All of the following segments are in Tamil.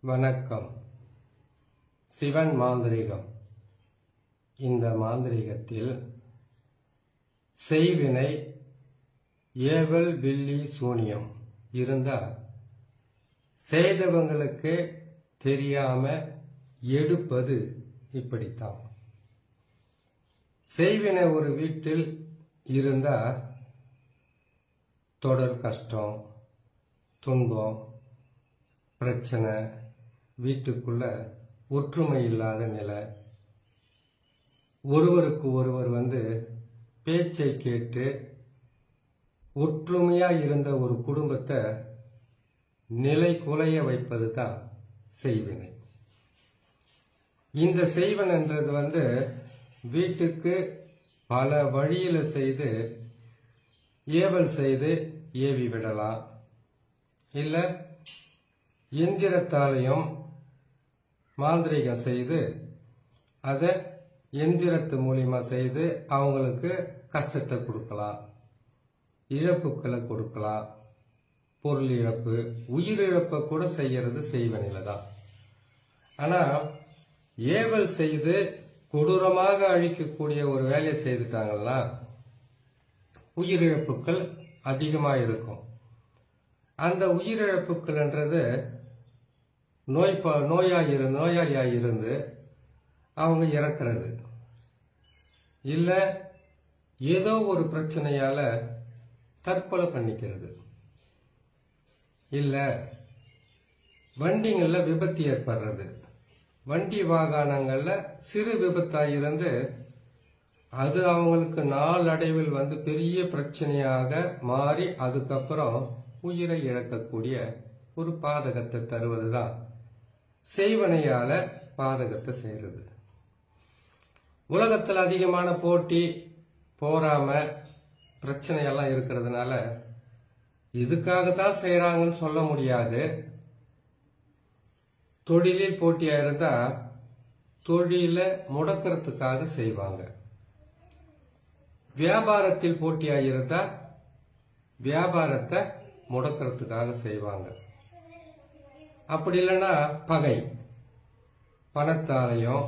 வணக்கம். சிவன் மாந்திரிகம். இந்த மாந்திரிகத்தில் செய்வினை, ஏவல், வில்லி, சூனியம் இருந்தா செய்தவங்களுக்கு தெரியாம எடுப்பது இப்படித்தான். செய்வினை ஒரு வீட்டில் இருந்தா தொடர் கஷ்டம், துன்பம், பிரச்சனை, வீட்டுக்குள்ள ஒற்றுமை இல்லாத நிலை, ஒருவருக்கு ஒருவர் பேச்சை கேட்டு ஒற்றுமையா இருந்த ஒரு குடும்பத்தை நிலை குலைய வைப்பது தான் செய்வினை. இந்த செய்வன்ன்றது வீட்டுக்கு பல வழியில செய்து ஏவல் செய்து ஏவி விடலாம், இல்ல எந்திரத்தாலையும் மாந்திரிகம் செய்து அதை எந்திரத்து மூலியமா செய்து அவங்களுக்கு கஷ்டத்தை கொடுக்கலாம், இழப்புக்களை கொடுக்கலாம், பொருள் இழப்பு, உயிரிழப்பை கூட செய்யறது செய்வனில தான். ஆனா ஏவல் செய்து கொடூரமாக அழிக்கக்கூடிய ஒரு வேலையை செய்துட்டாங்கன்னா உயிரிழப்புகள் அதிகமாக இருக்கும். அந்த உயிரிழப்புகள்ன்றது நோயாளியாக இருந்து அவங்க இறக்கிறது, இல்லை ஏதோ ஒரு பிரச்சனையால தற்கொலை பண்ணிக்கிறது, இல்லை வண்டிகளில் விபத்து ஏற்படுறது, வண்டி வாகனங்களில் சிறு விபத்தாக இருந்து அது அவங்களுக்கு நாளடைவில் பெரிய பிரச்சனையாக மாறி அதுக்கப்புறம் உயிரை இழக்கக்கூடிய ஒரு பாதகத்தை தருவதுதான் செய்வனையால பாதகத்தை செய்யறது. உலகத்தில் அதிகமான போட்டி, போராம, பிரச்சனையெல்லாம் இருக்கிறதுனால இதுக்காகத்தான் செய்யறாங்கன்னு சொல்ல முடியாது. தொழிலில் போட்டியா இருந்தா தொழில முடக்கிறதுக்காக செய்வாங்க. வியாபாரத்தில் போட்டியா இருந்தா வியாபாரத்தை முடக்கிறதுக்காக செய்வாங்க. அப்படி இல்லைன்னா பகை, பணத்தாலையும்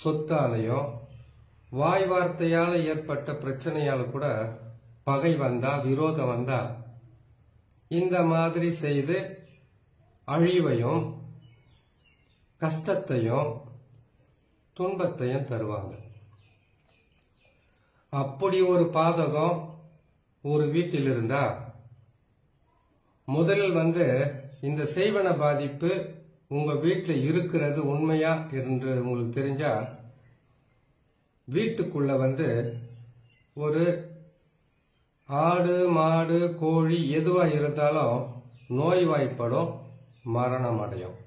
சொத்தாலையும் வாய் வார்த்தையால ஏற்பட்ட பிரச்சனையால கூட பகை வந்தா, விரோதம் வந்தா இந்த மாதிரி செய்து அழிவையும் கஷ்டத்தையும் துன்பத்தையும் தருவாங்க. அப்படி ஒரு பாதகம் ஒரு வீட்டில் இருந்தா முதலில் இந்த செய்வன பாதிப்பு உங்க வீட்டில் இருக்கிறது உண்மையா என்று உங்களுக்கு தெரிஞ்சா வீட்டுக்குள்ள ஒரு ஆடு, மாடு, கோழி எதுவா இருந்தாலும் நோய்வாய்ப்படும், மரணம் அடையும்.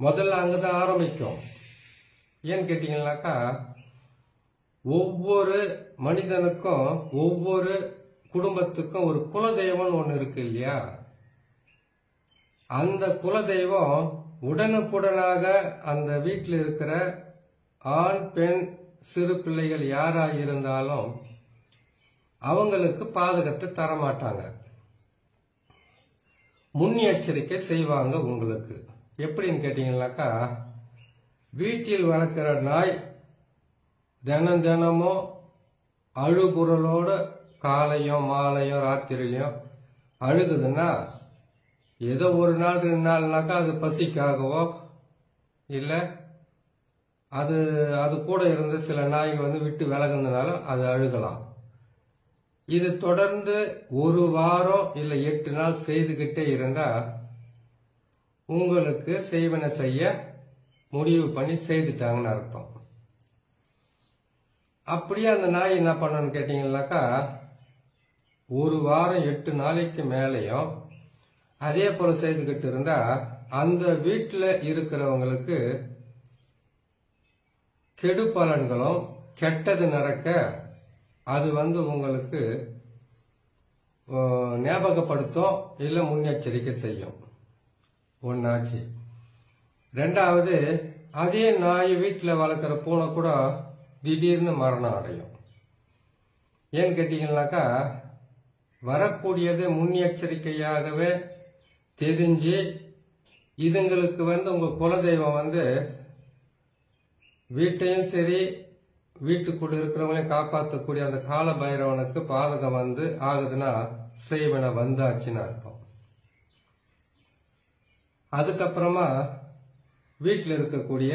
முதல்ல அங்கதான் ஆரம்பிக்கும். ஏன்னு கேட்டீங்கன்னாக்கா ஒவ்வொரு மனிதனுக்கும் ஒவ்வொரு குடும்பத்துக்கும் ஒரு குலதெய்வம் ஒன்று இருக்கு இல்லையா? அந்த குலதெய்வம் உடனுக்குடனாக அந்த வீட்டில் இருக்கிற ஆண், பெண், சிறு பிள்ளைகள் யாரா இருந்தாலும் அவங்களுக்கு பாதகத்தை தரமாட்டாங்க, முன்னெச்சரிக்கை செய்வாங்க உங்களுக்கு. எப்படின்னு கேட்டீங்கன்னாக்கா வீட்டில் வளர்க்கிற நாய் தினமும் அழுகுரலோட காலையும் மாலையும் ராத்திரிலையும் அழுகுதுன்னா ஏதோ ஒரு நாள் 2 நாள்னாக்கா அது பசிக்காகவோ இல்லை அது கூட இருந்து சில நாய்கள் விட்டு விலகுனதுனால அது அழுகலாம். இது தொடர்ந்து ஒரு வாரம் இல்லை 8 நாள் செய்துகிட்டே இருந்தா உங்களுக்கு செய்வனை செய்ய முடிவு பண்ணி செய்துட்டாங்கன்னு அர்த்தம். அப்படியே அந்த நாய் என்ன பண்ணணும்னு கேட்டீங்கன்னாக்கா ஒரு வாரம் 8 நாளைக்கு மேலேயும் அதே போல செய்துகிட்டு இருந்தா அந்த வீட்டில் இருக்கிறவங்களுக்கு கெடு பலன்களும் கெட்டது நடக்க அது உங்களுக்கு ஞாபகப்படுத்தும், இல்லை முன்னெச்சரிக்கை செய்யும். ஒன்னாச்சு. ரெண்டாவது, அதே நாய் வீட்டில் வளர்க்குற பூனை கூட திடீர்னு மரணம் அடையும். ஏன்னு கேட்டீங்கன்னாக்கா வரக்கூடியது முன்னெச்சரிக்கையாகவே தெரிஞ்சு இதுங்களுக்கு உங்க குலதெய்வம் வீட்டையும் சரி வீட்டுக்குள்ள இருக்கிறவங்களையும் காப்பாற்றக்கூடிய அந்த கால பைரவனுக்கு பாதகம் ஆகுதுன்னா செய்வன வந்தாச்சுன்னு அர்த்தம். அதுக்கப்புறமா வீட்டில் இருக்கக்கூடிய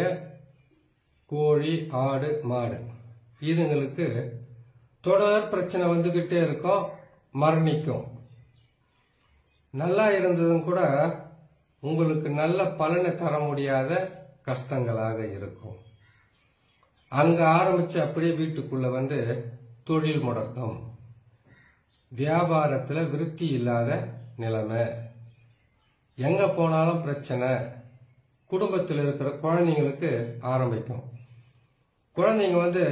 கோழி, ஆடு, மாடு இதுங்களுக்கு தொடர் பிரச்சனை வந்துகிட்டே இருக்கும், மரணிக்கும். நல்லா இருந்ததும் கூட உங்களுக்கு நல்ல பலனை தர முடியாத கஷ்டங்களாக இருக்கும். அங்க ஆரம்பிச்சு அப்படியே வீட்டுக்குள்ள தொழில் முடக்கம், வியாபாரத்துல விருத்தி இல்லாத நிலைமை, எங்க போனாலும் பிரச்சனை. குடும்பத்தில் இருக்கிற குழந்தைங்களுக்கு ஆரம்பிக்கும். குழந்தைங்க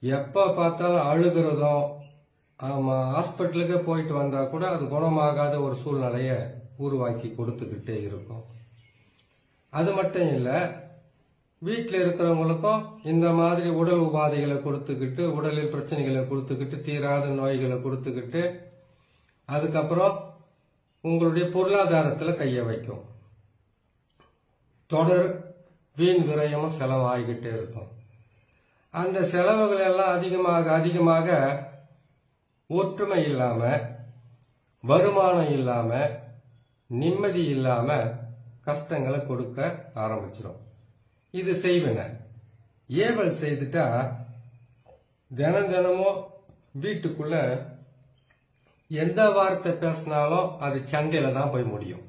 எப்ப பார்த்தாலும் அழுகிறதும், ஆமா ஹாஸ்பிட்டலுக்கே போயிட்டு வந்தா கூட அது குணமாகாத ஒரு சூழ்நிலைய உருவாக்கி கொடுத்துக்கிட்டே இருக்கும். அது மட்டும் இல்ல, வீட்டில் இருக்கிறவங்களுக்கும் இந்த மாதிரி உடல் உபாதைகளை கொடுத்துக்கிட்டு, உடலில் பிரச்சனைகளை கொடுத்துக்கிட்டு, தீராத நோய்களை கொடுத்துக்கிட்டு, அதுக்கப்புறம் உங்களுடைய பொருளாதாரத்தில் கைய வைக்கும். தொடர் வீண் விரயமும் செலவாகிக்கிட்டே இருக்கும். அந்த செலவுகள் எல்லாம் அதிகமாக ஒற்றுமை இல்லாம, வருமானம் இல்லாம, நிம்மதி இல்லாம கஷ்டங்களை கொடுக்க ஆரம்பிச்சிடும். இது செய்வன. ஏவல் செய்துட்டா தினமும் வீட்டுக்குள்ள எந்த வார்த்தை பேசினாலும் அது சண்டையில தான் போய் முடியும்.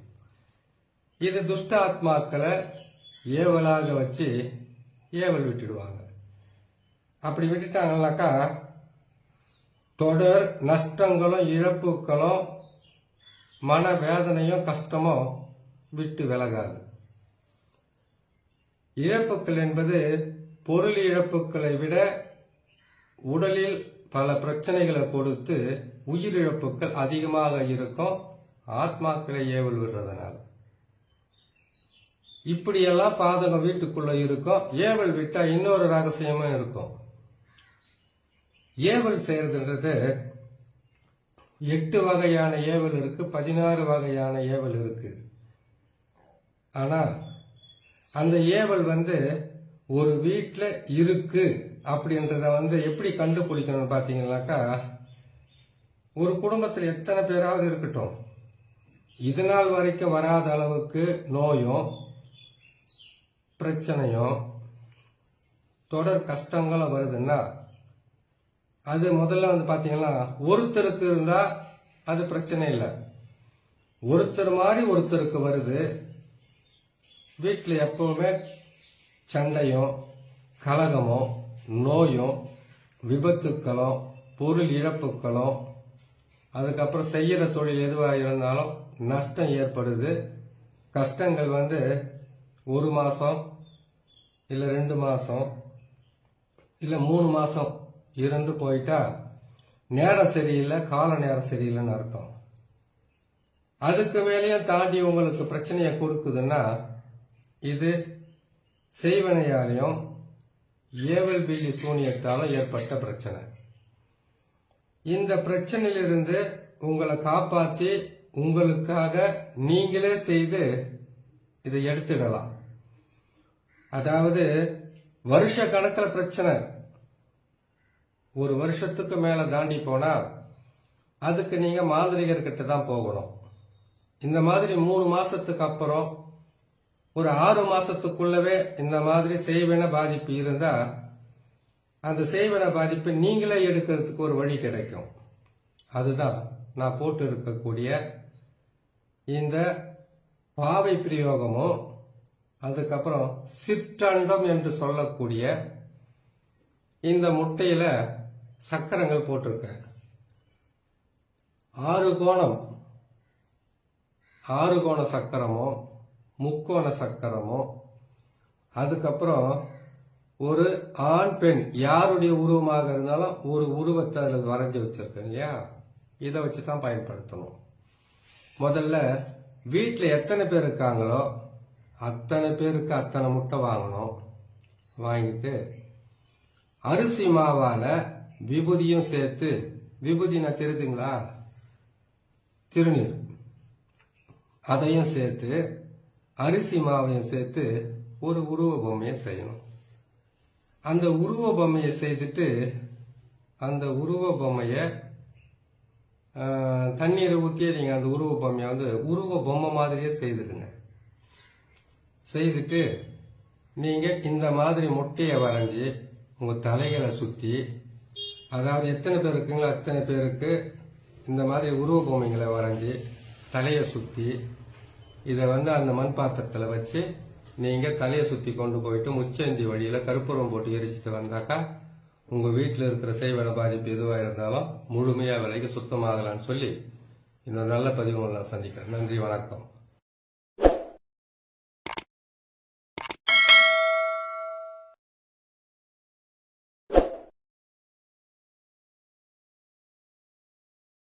இது துஷ்ட ஆத்மாக்களை ஏவலாக வச்சு ஏவல் விட்டுடுவாங்க. அப்படி விட்டுட்டாங்கனாக்கா தொடர் நஷ்டங்களும் இழப்புகளும் மனவேதனையும் கஷ்டமும் விட்டு விலகாது. இழப்புகள் என்பது பொருள் இழப்புகளை விட உடலில் பல பிரச்சனைகளை கொடுத்து உயிரிழப்புகள் அதிகமாக இருக்கும், ஆத்மாக்களை ஏவல் விடுறதுனால. இப்படியெல்லாம் பாதகம் வீட்டுக்குள்ள இருக்கும். ஏவல் விட்டா இன்னொரு ரகசியமும் இருக்கும். ஏவல் செய்யறதுன்றது 8 வகையான ஏவல் இருக்கு, 16 வகையான ஏவல் இருக்கு. ஆனா அந்த ஏவல் ஒரு வீட்டில் இருக்கு அப்படின்றத எப்படி கண்டுபிடிக்கணும்னு பார்த்தீங்கன்னாக்கா, ஒரு குடும்பத்தில் எத்தனை பேராவது இருக்கட்டும், இது நாள் வரைக்கும் வராத அளவுக்கு நோயும் பிரச்சனையும் தொடர் கஷ்டங்களும் வருதுன்னா, அது முதல்ல பார்த்தீங்கன்னா ஒருத்தருக்கு இருந்தா அது பிரச்சனை இல்லை. ஒருத்தர் மாதிரி ஒருத்தருக்கு வருது. வீட்டில் எப்பவுமே சண்டையும் கலகமும் நோயும் விபத்துக்களும் பொருள் இழப்புகளும், அதுக்கப்புறம் செய்யற தொழில் எதுவாக இருந்தாலும் நஷ்டம் ஏற்படுது. கஷ்டங்கள் 1 மாசம் இல்லை 2 மாசம் இல்லை 3 மாசம் இருந்து போயிட்டா நேரம் சரியில்லை, கால நேரம் சரியில்லைன்னு அர்த்தம். அதுக்கு மேலேயும் தாண்டி உங்களுக்கு பிரச்சனையை கொடுக்குதுன்னா இது செய்வனையாலையும் ஏவல் பில்லி சூனியத்தாலும் ஏற்பட்ட பிரச்சனை. இந்த பிரச்சனையிலிருந்து உங்களை காப்பாற்றி உங்களுக்காக நீங்களே செய்து இதை எடுத்துடலாம். அதாவது வருஷ கணக்கில் பிரச்சனை 1 வருஷத்துக்கு மேல தாண்டி போனா அதுக்கு நீங்க மாந்திரிகர்கிட்ட தான் போகணும். இந்த மாதிரி 3 மாசத்துக்கு அப்புறம் ஒரு 6 மாசத்துக்குள்ளவே இந்த மாதிரி செய்வன பாதிப்பு இருந்தா அந்த செய்வன பாதிப்பு நீங்களே எடுக்கிறதுக்கு ஒரு வழி கிடைக்கும். அதுதான் நான் போட்டு இருக்கக்கூடிய இந்த பாவை பிரயோகமும், அதுக்கப்புறம் சிற்றண்டம் என்று சொல்லக்கூடிய இந்த முட்டையில சக்கரங்கள் போட்டிருக்கேன். 6 கோண சக்கரமும் முக்கோண சக்கரமும், அதுக்கப்புறம் ஒரு ஆண் பெண் யாருடைய உருவமாக இருந்தாலும் ஒரு உருவத்தை அதில் வரைஞ்சி வச்சிருக்கேன் இல்லையா, இதை வச்சு தான் பயன்படுத்தணும். முதல்ல வீட்டில் எத்தனை பேர் இருக்காங்களோ அத்தனை பேருக்கு அத்தனை முட்டை வாங்கணும். வாங்கிட்டு அரிசி மாவால விபூதியும் சேர்த்து, விபூதினா தெரியுதுங்களா, திருநீர், அதையும் சேர்த்து அரிசி மாவையும் சேர்த்து ஒரு உருவ பொம்மையை செய்யணும். அந்த உருவ பொம்மையை செய்துட்டு அந்த உருவ பொம்மையை தண்ணீரை ஊற்றியே நீங்கள் அந்த உருவ பொம்மையை உருவ பொம்மை மாதிரியே செய்துடுங்க. செய்துட்டு நீங்கள் இந்த மாதிரி முட்டையை வரைஞ்சி உங்கள் தலைகளை சுற்றி, அதாவது எத்தனை பேர் இருக்குங்களோ அத்தனை பேருக்கு இந்த மாதிரி உருவ பொம்மைகளை வரைஞ்சி தலையை சுற்றி இதை அந்த மண் பாத்திரத்தில் வச்சு நீங்கள் தலையை சுற்றி கொண்டு போயிட்டு முச்சந்தி வழியில் கற்பூரம் போட்டு எரிச்சிட்டு வந்தாக்கா உங்கள் வீட்டில் இருக்கிற செய்வன பாதிப்பு எதுவாக இருந்தாலும் முழுமையாக விலைக்கு சுத்தமாகலான்னு சொல்லி இன்னொரு நல்ல பதிவு நான் சந்திக்கிறேன். நன்றி, வணக்கம்.